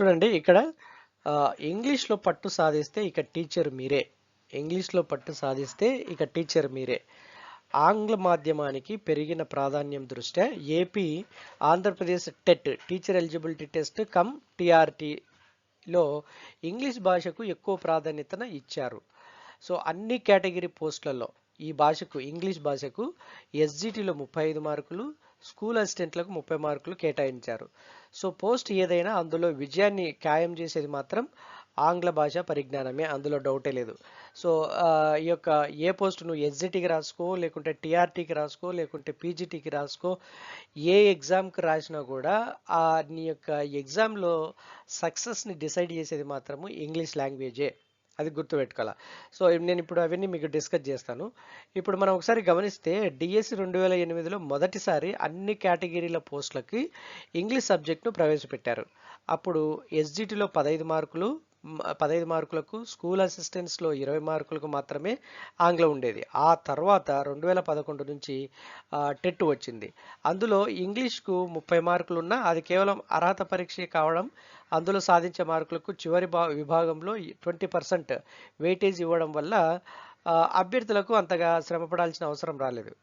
చూడండి ఇక్కడ ఇంగ్లీష్లో పట్టు సాధిస్తే ఇక టీచర్ మీరే. ఇంగ్లీష్లో పట్టు సాధిస్తే ఇక టీచర్ మీరే. ఆంగ్ల మాధ్యమానికి పెరిగిన ప్రాధాన్యం దృష్ట్యా AP Andhra Pradesh TET teacher eligibility test cum టీఆర్టీలో ఇంగ్లీష్ భాషకు ఎక్కువ ప్రాధాన్యతను ఇచ్చారు. సో అన్ని కేటగిరీ పోస్టులలో ఈ భాషకు ఇంగ్లీష్ భాషకు ఎస్జిటిలో 35 మార్కులు, స్కూల్ అసిస్టెంట్లకు 30 మార్కులు కేటాయించారు. సో పోస్ట్ ఏదైనా అందులో విజయాన్ని ఖాయం చేసేది మాత్రం ఆంగ్ల భాష పరిజ్ఞానమే, అందులో డౌటే లేదు. సో ఈ యొక్క ఏ పోస్ట్ నువ్వు ఎస్జిటికి రాసుకో, లేకుంటే టీఆర్టీకి రాసుకో, లేకుంటే పీజీటీకి రాసుకో, ఏ ఎగ్జామ్కి రాసినా కూడా నీ యొక్క ఎగ్జామ్లో సక్సెస్ని డిసైడ్ చేసేది మాత్రము ఇంగ్లీష్ లాంగ్వేజే. అది గుర్తుపెట్టుకోవాలి. సో నేను ఇప్పుడు అవన్నీ మీకు డిస్కస్ చేస్తాను. ఇప్పుడు మనం ఒకసారి గమనిస్తే డిఎస్సి 2008లో మొదటిసారి అన్ని కేటగిరీల పోస్టులకి ఇంగ్లీష్ సబ్జెక్ట్ను ప్రవేశపెట్టారు. అప్పుడు ఎస్జిటిలో 15 మార్కులకు, స్కూల్ అసిస్టెంట్స్లో 20 మార్కులకు మాత్రమే ఆంగ్లం ఉండేది. ఆ తర్వాత 2011 నుంచి టెట్ వచ్చింది. అందులో ఇంగ్లీష్కు 30 మార్కులు ఉన్నా అది కేవలం అర్హత పరీక్ష కావడం, అందులో సాధించే మార్కులకు చివరి విభాగంలో 20% వెయిటేజ్ ఇవ్వడం వల్ల అభ్యర్థులకు అంతగా శ్రమపడాల్సిన అవసరం రాలేదు.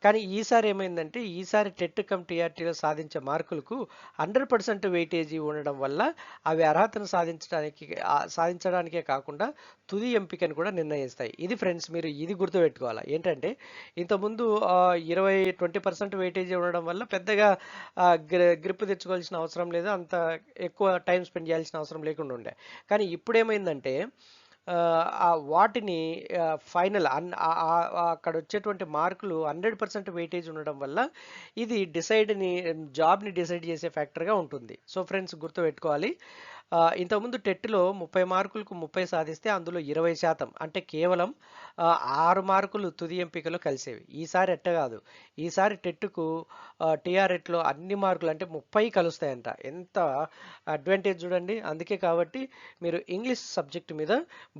కానీ ఈసారి ఏమైందంటే ఈసారి టెట్ కమ్ టీఆర్టీలో సాధించే మార్కులకు 100% వెయిటేజీ ఉండడం వల్ల అవి అర్హతను సాధించడానికే కాకుండా తుది ఎంపికను కూడా నిర్ణయిస్తాయి. ఇది ఫ్రెండ్స్, మీరు ఇది గుర్తుపెట్టుకోవాలి. ఏంటంటే ఇంతకుముందు 20% వెయిటేజీ ఉండడం వల్ల పెద్దగా గ్రిప్ తెచ్చుకోవాల్సిన అవసరం లేదు, అంత ఎక్కువ టైం స్పెండ్ చేయాల్సిన అవసరం లేకుండా ఉండే. కానీ ఇప్పుడు ఏమైందంటే వాటిని ఫైనల్ అక్కడ వచ్చేటువంటి మార్కులు 100% వెయిటేజ్ ఉండడం వల్ల ఇది జాబ్ని డిసైడ్ చేసే ఫ్యాక్టర్గా ఉంటుంది. సో ఫ్రెండ్స్ గుర్తుపెట్టుకోవాలి. ఇంతకుముందు టెట్లో 30 మార్కులకు 30 సాధిస్తే అందులో 20% అంటే కేవలం 6 మార్కులు తుది ఎంపికలో కలిసేవి. ఈసారి ఎట్ట కాదు, ఈసారి టెట్కు టీఆర్ఎట్లో అన్ని మార్కులు అంటే 30 కలుస్తాయంట. ఎంత అడ్వాంటేజ్ చూడండి. అందుకే కాబట్టి మీరు ఇంగ్లీష్ సబ్జెక్ట్ మీద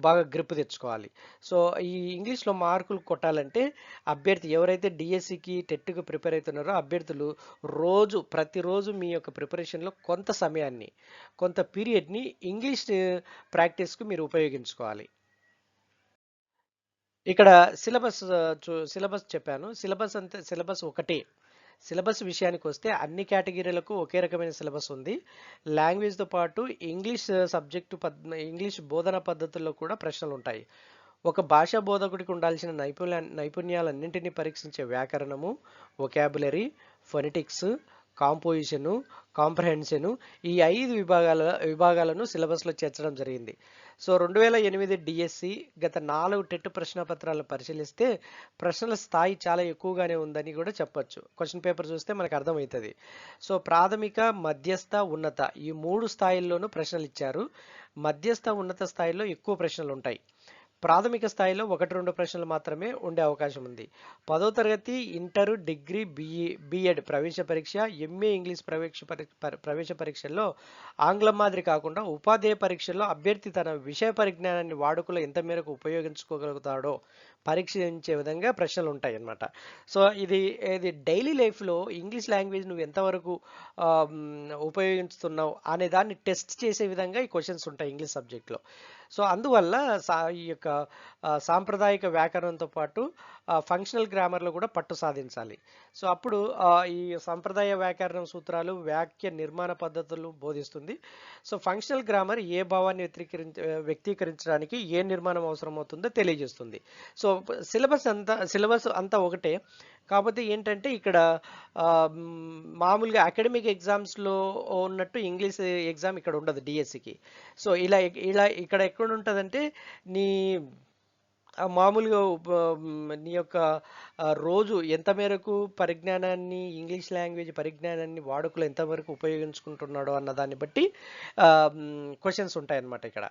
బాగా గ్రిప్ తెచ్చుకోవాలి. సో ఈ ఇంగ్లీష్లో మార్కులు కొట్టాలంటే అభ్యర్థి ఎవరైతే డిఎస్సికి టెట్కి ప్రిపేర్ అవుతున్నారో అభ్యర్థులు ప్రతిరోజు మీ యొక్క ప్రిపరేషన్లో కొంత సమయాన్ని, కొంత పీరియడ్ని ఇంగ్లీష్ ప్రాక్టీస్కు మీరు ఉపయోగించుకోవాలి. ఇక్కడ సిలబస్ చెప్పాను. సిలబస్ ఒకటే. సిలబస్ విషయానికి వస్తే అన్ని కేటగిరీలకు ఒకే రకమైన సిలబస్ ఉంది. లాంగ్వేజ్తో పాటు ఇంగ్లీష్ బోధన పద్ధతుల్లో కూడా ప్రశ్నలు ఉంటాయి. ఒక భాషా బోధకుడికి ఉండాల్సిన నైపుణ్యాలన్నింటినీ పరీక్షించే వ్యాకరణము, వొకాబులరీ, ఫొనెటిక్స్, కాంపోజిషను, కాంప్రహెన్షను, ఈ 5 విభాగాలను సిలబస్లో చేర్చడం జరిగింది. సో 2008 డిఎస్సి గత 4 టెట్ ప్రశ్నపత్రాలను పరిశీలిస్తే ప్రశ్నల స్థాయి చాలా ఎక్కువగానే ఉందని కూడా చెప్పొచ్చు. క్వశ్చన్ పేపర్ చూస్తే మనకు అర్థమవుతుంది. సో ప్రాథమిక, మధ్యస్థ, ఉన్నత ఈ 3 స్థాయిల్లోనూ ప్రశ్నలు ఇచ్చారు. మధ్యస్థ, ఉన్నత స్థాయిలో ఎక్కువ ప్రశ్నలు ఉంటాయి. ప్రాథమిక స్థాయిలో 1-2 ప్రశ్నలు మాత్రమే ఉండే అవకాశం ఉంది. 10వ తరగతి, ఇంటర్, డిగ్రీ, బిఎడ్ ప్రవేశ పరీక్ష, ఎంఏ ఇంగ్లీష్ ప్రవేశ పరీక్షల్లో ఆంగ్లం మాదిరి కాకుండా ఉపాధ్యాయ పరీక్షల్లో అభ్యర్థి తన విషయ పరిజ్ఞానాన్ని వాడుకలో ఎంత మేరకు ఉపయోగించుకోగలుగుతాడో పరీక్షించే విధంగా ప్రశ్నలు ఉంటాయి అన్నమాట. సో ఇది డైలీ లైఫ్లో ఇంగ్లీష్ లాంగ్వేజ్ నువ్వు ఎంతవరకు ఉపయోగిస్తున్నావు అనే దాన్ని టెస్ట్ చేసే విధంగా ఈ క్వశ్చన్స్ ఉంటాయి ఇంగ్లీష్ సబ్జెక్ట్లో. సో అందువల్ల ఈ యొక్క సాంప్రదాయిక వ్యాకరణంతో పాటు ఫంక్షనల్ గ్రామర్లో కూడా పట్టు సాధించాలి. సో అప్పుడు ఈ సంప్రదాయ వ్యాకరణ సూత్రాలు, వాక్య నిర్మాణ పద్ధతులు బోధిస్తుంది. సో ఫంక్షనల్ గ్రామర్ ఏ భావాన్ని వ్యక్తీకరించడానికి ఏ నిర్మాణం అవసరమవుతుందో తెలియజేస్తుంది. సో సిలబస్ అంతా ఒకటే. కాకపోతే ఏంటంటే ఇక్కడ మామూలుగా అకాడమిక్ ఎగ్జామ్స్లో ఉన్నట్టు ఇంగ్లీష్ ఎగ్జామ్ ఇక్కడ ఉండదు డిఎస్సికి. సో ఇలా ఇక్కడ ఎక్కడ ఉంటుందంటే మామూలుగా నీ యొక్క రోజు ఎంత మేరకు ఇంగ్లీష్ లాంగ్వేజ్ పరిజ్ఞానాన్ని వాడుకలో ఎంతవరకు ఉపయోగించుకుంటున్నాడో అన్న దాన్ని బట్టి క్వశ్చన్స్ ఉంటాయన్నమాట ఇక్కడ.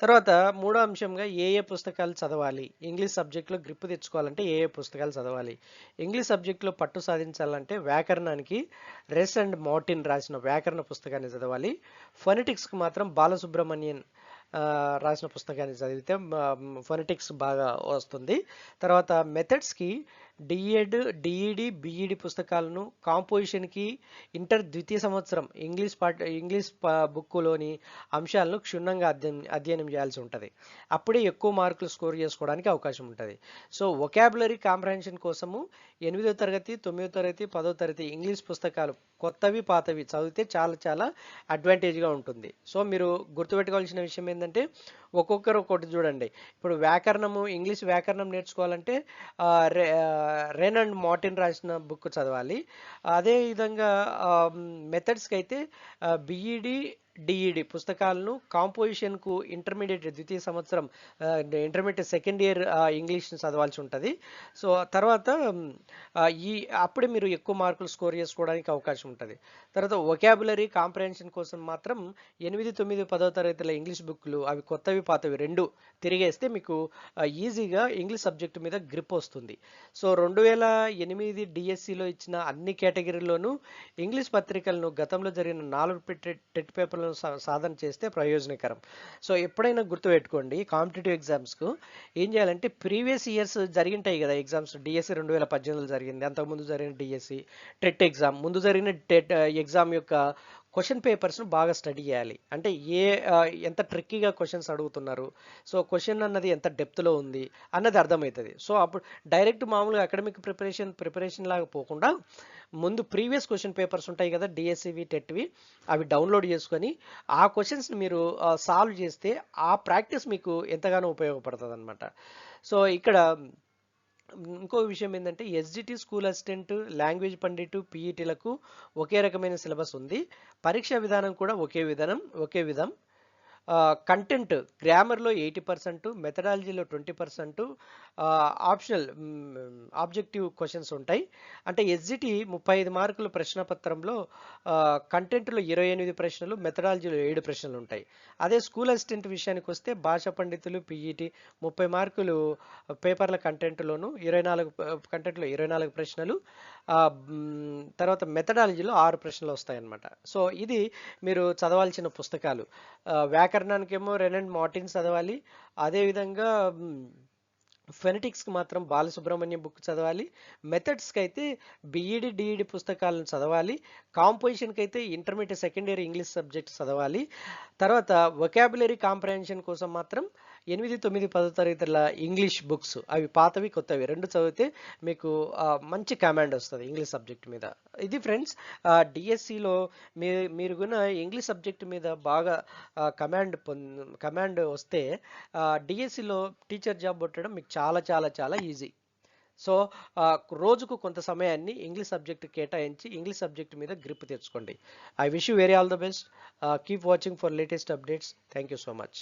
తర్వాత మూడో అంశంగా ఏ పుస్తకాలు చదవాలి, ఇంగ్లీష్ సబ్జెక్ట్లో గ్రిప్ తెచ్చుకోవాలంటే ఏ పుస్తకాలు చదవాలి. ఇంగ్లీష్ సబ్జెక్ట్లో పట్టు సాధించాలంటే వ్యాకరణానికి రెస్ అండ్ మార్టిన్ రాసిన వ్యాకరణ పుస్తకాన్ని చదవాలి. ఫొనెటిక్స్కి మాత్రం బాలసుబ్రమణ్యన్ రాసిన పుస్తకాన్ని చదివితే ఫొనెటిక్స్ బాగా వస్తుంది. తర్వాత మెథడ్స్కి డిఎడ్, డిఈడి, బిఈడి పుస్తకాలను కాంపోజిషన్కి ద్వితీయ సంవత్సరం ఇంగ్లీష్ బుక్కులోని అంశాలను క్షుణ్ణంగా అధ్యయనం చేయాల్సి ఉంటుంది. అప్పుడే ఎక్కువ మార్కులు స్కోర్ చేసుకోవడానికి అవకాశం ఉంటుంది. సో వొకాబులరీ కాంప్రహెన్షన్ కోసము 8వ తరగతి, 9వ తరగతి, 10వ తరగతి ఇంగ్లీష్ పుస్తకాలు కొత్తవి పాతవి చదివితే చాలా చాలా అడ్వాంటేజ్గా ఉంటుంది. సో మీరు గుర్తుపెట్టుకోవాల్సిన విషయం ఏంటంటే ఒక్కొక్కరు ఒక్కొక్కటి చూడండి. ఇప్పుడు వ్యాకరణము, ఇంగ్లీష్ వ్యాకరణం నేర్చుకోవాలంటే రెన్ అండ్ మార్టిన్ రాసిన బుక్ చదవాలి. అదేవిధంగా మెథడ్స్కి అయితే బిఈడి, డిఈడి పుస్తకాలను కాంపోజిషన్కు ద్వితీయ సంవత్సరం ఇంటర్మీడియట్ సెకండ్ ఇయర్ ఇంగ్లీష్ని చదవాల్సి ఉంటుంది. సో తర్వాత అప్పుడే మీరు ఎక్కువ మార్కులు స్కోర్ చేసుకోవడానికి అవకాశం ఉంటుంది. తర్వాత వొకాబులరీ కాంప్రహెన్షన్ కోసం మాత్రం 8, 9, 10వ తరగతుల ఇంగ్లీష్ బుక్లు అవి కొత్తవి పాతవి రెండు తిరిగేస్తే మీకు ఈజీగా ఇంగ్లీష్ సబ్జెక్టు మీద గ్రిప్ వస్తుంది. సో 2008 డిఎస్సిలో ఇచ్చిన అన్ని కేటగిరీల్లోనూ ఇంగ్లీష్ పత్రికలను గతంలో జరిగిన 4 టెట్ పేపర్లను సాధన చేస్తే ప్రయోజనకరం. సో ఎప్పుడైనా గుర్తుపెట్టుకోండి, కాంపిటేటివ్ ఎగ్జామ్స్కు ఏం చేయాలంటే ప్రీవియస్ ఇయర్స్ జరిగింటాయి కదా ఎగ్జామ్స్. డిఎస్సి 2018లో జరిగింది, అంతకుముందు జరిగిన డిఎస్సి టెట్ ఎగ్జామ్, ముందు జరిగిన టెట్ ఎగ్జామ్ యొక్క క్వశ్చన్ పేపర్స్ను బాగా స్టడీ చేయాలి. అంటే ఎంత ట్రిక్కీగా క్వశ్చన్స్ అడుగుతున్నారు, సో క్వశ్చన్ అన్నది ఎంత డెప్త్లో ఉంది అన్నది అర్థమవుతుంది. సో అప్పుడు డైరెక్ట్ మామూలుగా అకాడమిక్ ప్రిపరేషన్ లాగా పోకుండా ముందు ప్రీవియస్ క్వశ్చన్ పేపర్స్ ఉంటాయి కదా డిఎస్సివి, టెట్వి, అవి డౌన్లోడ్ చేసుకొని ఆ క్వశ్చన్స్ని మీరు సాల్వ్ చేస్తే ఆ ప్రాక్టీస్ మీకు ఎంతగానో ఉపయోగపడుతుంది అనమాట. సో ఇక్కడ ఇంకో విషయం ఏంటంటే SGT, school assistant, language pandit, పీఈటీలకు ఒకే రకమైన సిలబస్ ఉంది. పరీక్షా విధానం కూడా ఒకే విధం. కంటెంట్ గ్రామర్లో 80%, మెథడాలజీలో 20%, ఆప్షనల్ ఆబ్జెక్టివ్ క్వశ్చన్స్ ఉంటాయి. అంటే ఎస్జిటి 35 మార్కుల ప్రశ్నపత్రంలో కంటెంట్లో 28 ప్రశ్నలు, మెథడాలజీలో 7 ప్రశ్నలు ఉంటాయి. అదే స్కూల్ అసిస్టెంట్ విషయానికి వస్తే భాషా పండితులు, పీఈటీ 30 మార్కులు పేపర్ల కంటెంట్లోను, 24 ప్రశ్నలు, తర్వాత మెథడాలజీలో 6 ప్రశ్నలు వస్తాయన్నమాట. సో ఇది మీరు చదవాల్సిన పుస్తకాలు. వ్యాకరణానికేమో రెన్ అండ్ మార్టిన్ చదవాలి. అదేవిధంగా ఫెనెటిక్స్కి మాత్రం బాలసుబ్రహ్మణ్యం బుక్ చదవాలి. మెథడ్స్కి అయితే బిఈడి, డిఈడి పుస్తకాలను చదవాలి. కాంపోజిషన్కి అయితే intermediate second year English subject చదవాలి. తర్వాత వొకాబులరీ కాంప్రహెన్షన్ కోసం మాత్రం 8, 9, 10 తరగతుల ఇంగ్లీష్ బుక్స్ అవి పాతవి కొత్తవి రెండు చదివితే మీకు మంచి కమాండ్ వస్తుంది ఇంగ్లీష్ సబ్జెక్ట్ మీద. ఇది ఫ్రెండ్స్, డిఎస్సిలో మీరు కూడా ఇంగ్లీష్ సబ్జెక్ట్ మీద బాగా కమాండ్ వస్తే డిఎస్సిలో టీచర్ జాబ్ కొట్టడం మీకు చాలా చాలా చాలా ఈజీ. సో రోజుకు కొంత సమయాన్ని ఇంగ్లీష్ సబ్జెక్ట్ కేటాయించి ఇంగ్లీష్ సబ్జెక్ట్ మీద గ్రిప్ తెచ్చుకోండి. I wish you very all the best. Keep watching for latest updates. Thank you so much.